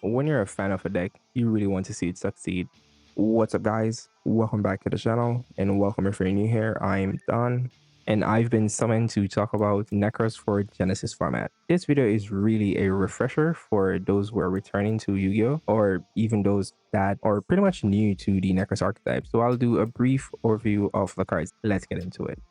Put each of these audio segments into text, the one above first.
when you're a fan of a deck, you really want to see it succeed. What's up, guys? Welcome back to the channel, and welcome if you're new here. I'm Don, and I've been summoned to talk about Necros for Genesis format. This video is really a refresher for those who are returning to Yu-Gi-Oh! Or even those that are pretty much new to the Necros archetype. So I'll do a brief overview of the cards. Let's get into it.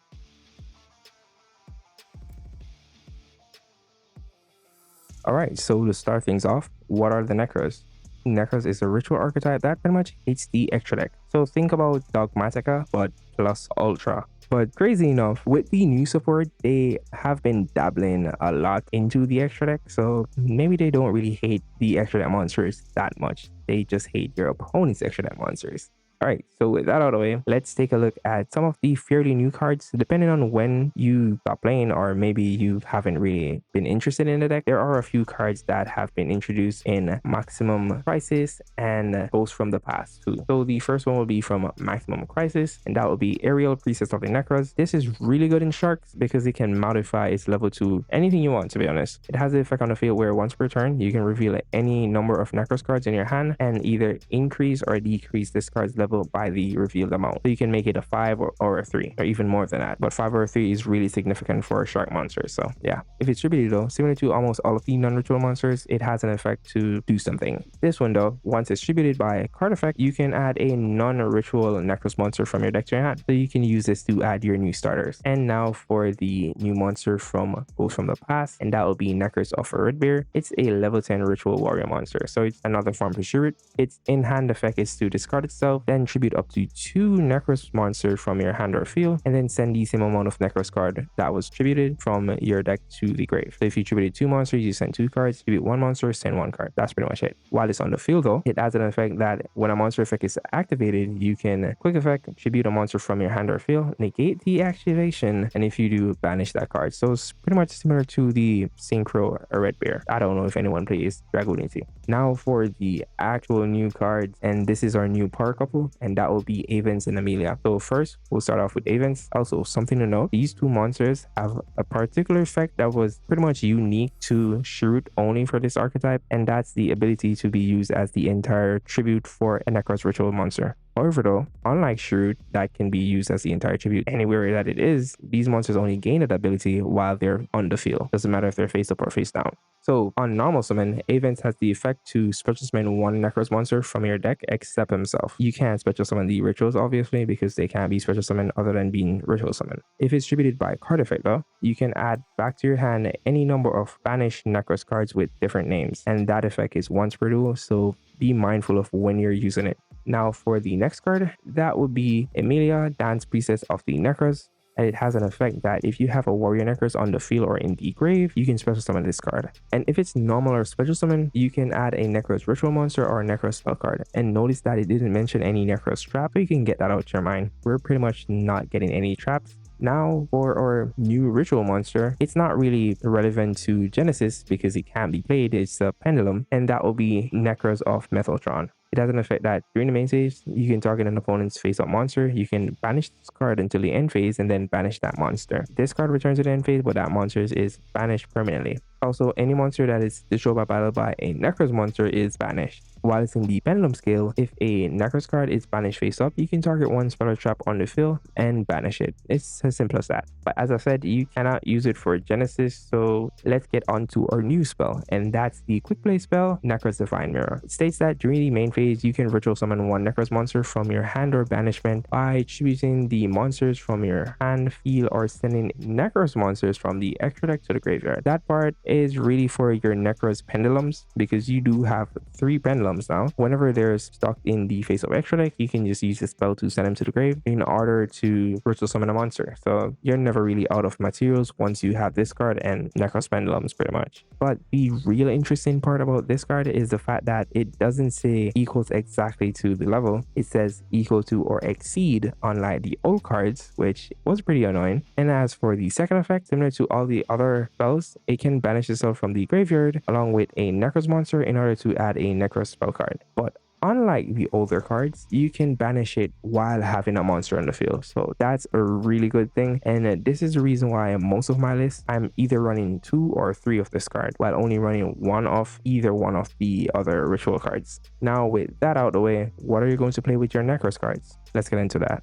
Alright, so to start things off, what are the Necros? Necros is a ritual archetype that pretty much hits the extra deck. So think about Dogmatica, but plus Ultra. But crazy enough, with the new support, they have been dabbling a lot into the extra deck. So maybe they don't really hate the extra deck monsters that much. They just hate your opponent's extra deck monsters. All right, so with that out of the way, let's take a look at some of the fairly new cards. Depending on when you stop playing, or maybe you haven't really been interested in the deck, there are a few cards that have been introduced in Maximum Crisis and Ghosts from the Past too. So the first one will be from Maximum Crisis, and that will be Aerial Priestess of the Necros. This is really good in Sharks because it can modify its level to anything you want, to be honest. It has the effect on the field where once per turn, you can reveal any number of Necros cards in your hand and either increase or decrease this card's level by the revealed amount. So you can make it a 5 or a 3, or even more than that. But 5 or a 3 is really significant for a shark monster. So yeah, if it's distributed though, similar to almost all of the non-ritual monsters, it has an effect to do something. This one though, once it's distributed by a card effect, you can add a non-ritual Necros monster from your deck to your hand. So you can use this to add your new starters. And now for the new monster from Ghosts from the Past, and that will be Necros of Redbeard. It's a level 10 ritual warrior monster. So it's another form to shoot it. Its in-hand effect is to discard itself, then tribute up to 2 Necros monsters from your hand or field, and then send the same amount of Necros card that was tributed from your deck to the grave. So if you tributed 2 monsters, you send 2 cards, tribute 1 monster, send 1 card. That's pretty much it. While it's on the field though, it adds an effect that when a monster effect is activated, you can quick effect tribute a monster from your hand or field, negate the activation, and if you do, banish that card. So it's pretty much similar to the Synchro Red Bear. I don't know if anyone plays Dragonity. Now for the actual new cards, and this is our new power couple, and that will be Avens and Amelia. So first, we'll start off with Avens. Also, something to note, these 2 monsters have a particular effect that was pretty much unique to Shrewd only for this archetype, and that's the ability to be used as the entire tribute for a Necros ritual monster. However though, unlike Shrewd that can be used as the entire tribute anywhere that it is, these monsters only gain that ability while they're on the field. Doesn't matter if they're face up or face down. So on normal summon, Avens has the effect to special summon 1 Necros monster from your deck except himself. You can't special summon the rituals obviously because they can't be special summoned other than being ritual summoned. If it's distributed by card effect though, you can add back to your hand any number of banished Necros cards with different names, and that effect is once per duel, so be mindful of when you're using it. Now for the next card, that would be Amelia, Dance Priestess of the Necros. And it has an effect that if you have a warrior Necros on the field or in the grave, you can special summon this card. And if it's normal or special summon, you can add a Necros ritual monster or a Necros spell card. And notice that it didn't mention any Necros trap, but you can get that out of your mind. We're pretty much not getting any traps. Now for our new ritual monster, it's not really relevant to Genesis because it can't be played. It's a Pendulum, and that will be Necros of Methaltron. It has an effect that during the main phase, you can target an opponent's face-up monster. You can banish this card until the end phase and then banish that monster. This card returns to the end phase, but that monster is banished permanently. Also, any monster that is destroyed by battle by a Necros monster is banished. While it's in the Pendulum scale, if a Necros card is banished face up, you can target 1 spell or trap on the field and banish it. It's as simple as that. But as I said, you cannot use it for Genesis, so let's get on to our new spell, and that's the quick play spell, Necros Divine Mirror. It states that during the main phase, you can ritual summon 1 Necros monster from your hand or banishment by choosing the monsters from your hand, field, or sending Necros monsters from the extra deck to the graveyard. That part is really for your Necros pendulums because you do have 3 pendulums now. Whenever they're stuck in the face of extra deck, you can just use the spell to send them to the grave in order to ritual summon a monster. So you're never really out of materials once you have this card and Necros pendulums pretty much. But the real interesting part about this card is the fact that it doesn't say equals exactly to the level. It says equal to or exceed, unlike the old cards, which was pretty annoying. And as for the second effect, similar to all the other spells, it can banish itself from the graveyard along with a Necros monster in order to add a Necros spell card. But unlike the older cards, you can banish it while having a monster on the field. So that's a really good thing. And this is the reason why most of my lists, I'm either running 2 or 3 of this card while only running 1 of either one of the other ritual cards. Now with that out of the way, what are you going to play with your Necros cards? Let's get into that.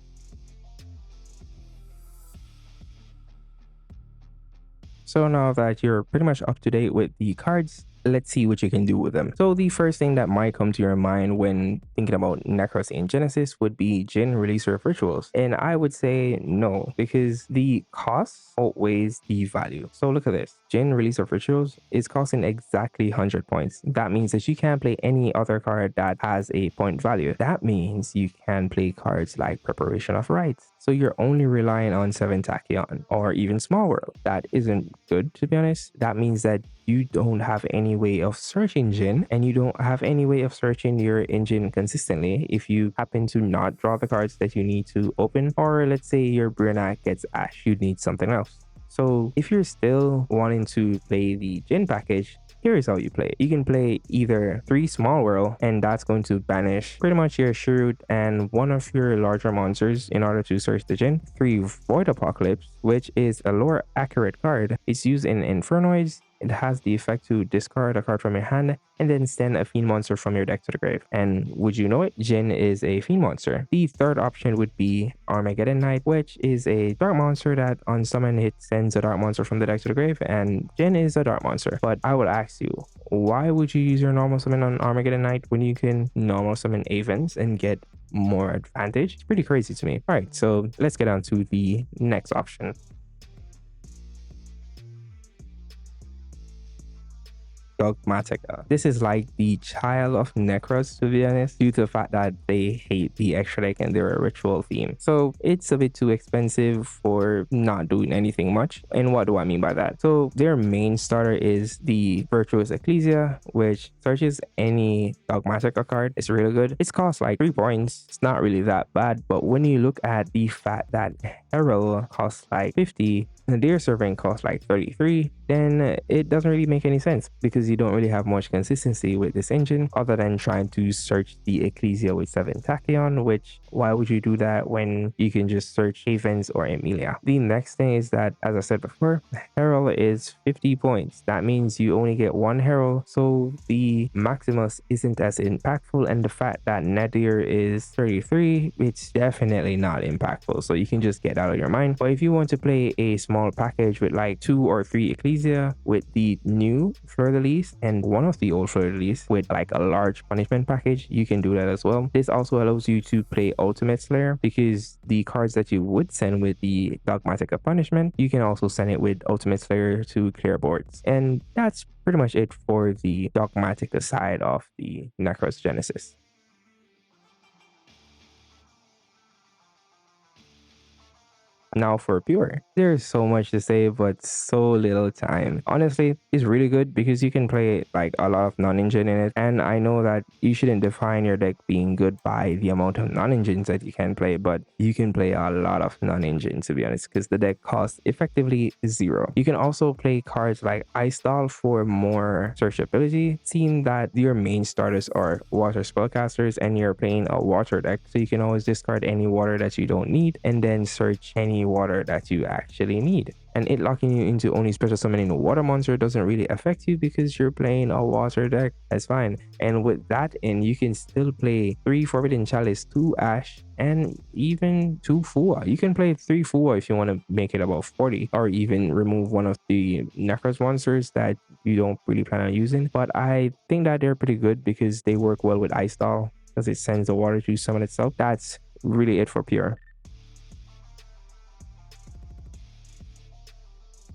So now that you're pretty much up to date with the cards, let's see what you can do with them. So the first thing that might come to your mind when thinking about Necros in Genesis would be Djinn Releaser of Rituals. And I would say no, because the cost outweighs the value. So look at this. Djinn Releaser of Rituals is costing exactly 100 points. That means that you can't play any other card that has a point value. That means you can play cards like Preparation of Rites. So you're only relying on 7 Tachyon or even Small World. That isn't good, to be honest. That means that you don't have any way of searching Djinn, and you don't have any way of searching your engine consistently if you happen to not draw the cards that you need to open, or let's say your Brionac gets Ash, you'd need something else. So if you're still wanting to play the Djinn package, here is how you play. You can play either 3 Small World, and that's going to banish pretty much your Shroot and one of your larger monsters in order to search the Djinn. 3 Void Apocalypse, which is a lore accurate card. It's used in Infernoids. It has the effect to discard a card from your hand and then send a fiend monster from your deck to the grave. And would you know it? Djinn is a fiend monster. The third option would be Armageddon Knight, which is a dark monster that on summon it sends a dark monster from the deck to the grave, and Djinn is a dark monster. But I would ask you, why would you use your normal summon on Armageddon Knight when you can normal summon Avens and get more advantage? It's pretty crazy to me. All right, so let's get on to the next option. Dogmatika. This is like the child of Necros, to be honest, due to the fact that they hate the extra deck and they're a ritual theme. So it's a bit too expensive for not doing anything much. And what do I mean by that? So their main starter is the Virtuous Ecclesia, which searches any Dogmatika card. It's really good. It's cost like 3 points. It's not really that bad. But when you look at the fact that Herald costs like 50, and Deer Servant costs like 33, then it doesn't really make any sense because you don't really have much consistency with this engine other than trying to search the Ecclesia with 7 Tachyon, which why would you do that when you can just search Havens or Emilia? The next thing is that, as I said before, Herald is 50 points. That means you only get 1 Herald, so the Maximus isn't as impactful, and the fact that Nadir is 33, it's definitely not impactful, so you can just get out of your mind. But if you want to play a small package with like 2 or 3 Ecclesia with the new Fleur-de-Lis and one of the old Fleur-de-Lis with like a large punishment package, you can do that as well. This also allows you to play Ultimate Slayer because the cards that you would send with the Dogmatika punishment, you can also send it with Ultimate Slayer to clear boards. And that's pretty much it for the Dogmatika side of the Necros Genesis. Now for Pure, there's so much to say but so little time. Honestly, it's really good because you can play like a lot of non-engine in it, and I know that you shouldn't define your deck being good by the amount of non-engines that you can play, but you can play a lot of non-engine, to be honest, because the deck costs effectively 0. You can also play cards like Ice Doll for more searchability, seeing that your main starters are water spellcasters and you're playing a water deck, so you can always discard any water that you don't need and then search any water that you actually need. And it locking you into only special summoning a water monster doesn't really affect you because you're playing a water deck. That's fine. And with that in, you can still play 3 Forbidden Chalice, 2 Ash, and even 2 Fua. You can play 3 Fua if you want to make it about 40, or even remove one of the Necros monsters that you don't really plan on using. But I think that they're pretty good because they work well with Ice Doll because it sends the water to summon itself. That's really it for Pure.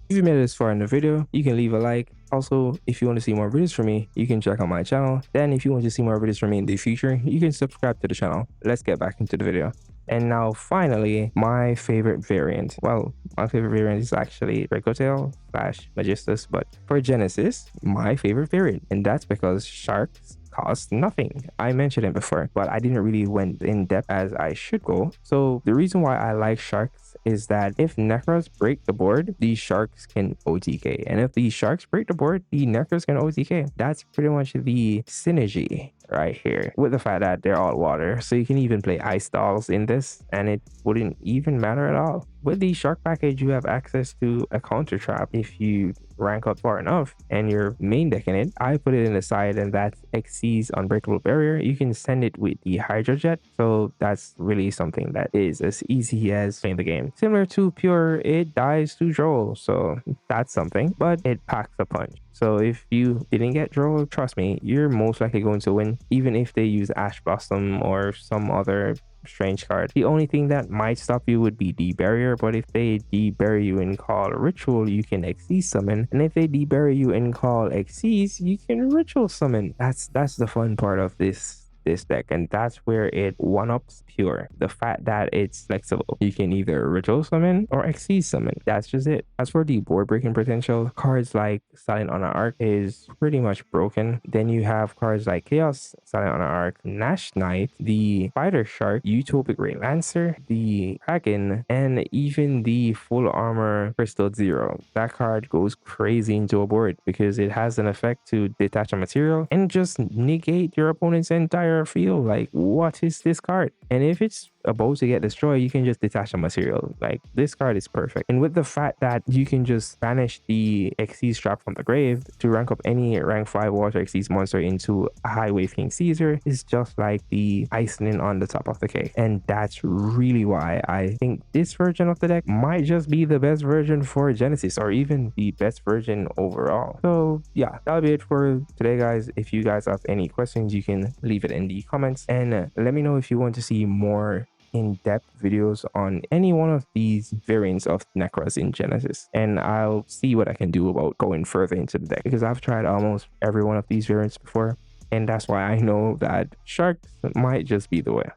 If you made it this far in the video, you can leave a like. Also, if you want to see more videos from me, you can check out my channel. Then if you want to see more videos from me in the future, you can subscribe to the channel. Let's get back into the video. And now finally, my favorite variant. Well, my favorite variant is actually Dracotail / Magistus, but for Genesis, my favorite variant. And that's because sharks cost nothing. I mentioned it before, but I didn't really went in depth as I should go. So the reason why I like sharks is that if Necros break the board, these sharks can OTK. And if the sharks break the board, the Necros can OTK. That's pretty much the synergy right here with the fact that they're all water. So you can even play ice dolls in this and it wouldn't even matter at all. With the shark package, you have access to a counter trap if you rank up far enough and you're main decking it. I put it in the side and that exceeds unbreakable barrier. You can send it with the hydro jet, so that's really something that is as easy as playing the game. Similar to pure, it dies to droll, so that's something, but it packs a punch. So if you didn't get droll, trust me, you're most likely going to win, even if they use Ash Blossom or some other strange card. The only thing that might stop you would be the barrier, but if they debury you in Call Ritual, you can Xyz summon, and if they debury you in Call Xyz, you can Ritual summon. That's the fun part of this deck, and that's where it one-ups pure. The fact that it's flexible, you can either ritual summon or Xyz summon. That's just it. As for the board breaking potential, cards like Silent on Arc is pretty much broken. Then you have cards like Chaos, Silent on Arc, Nash Knight, the Spider Shark, Utopic Ray Lancer, the Kraken, and even the Full Armor Crystal Zero. That card goes crazy into a board because it has an effect to detach a material and just negate your opponent's entire field. Like, what is this card? And if it's about to get destroyed, you can just detach a material. Like, this card is perfect. And with the fact that you can just banish the Xyz Trap from the grave to rank up any rank 5 water Xyz monster into a high wave King Caesar is just like the icing on the top of the cake. And that's really why I think this version of the deck might just be the best version for Genesis, or even the best version overall. So yeah, that'll be it for today, guys. If you guys have any questions, you can leave it in the comments, and let me know if you want to see more in-depth videos on any one of these variants of Nekroz in Genesis, and I'll see what I can do about going further into the deck, because I've tried almost every one of these variants before, and that's why I know that sharks might just be the way.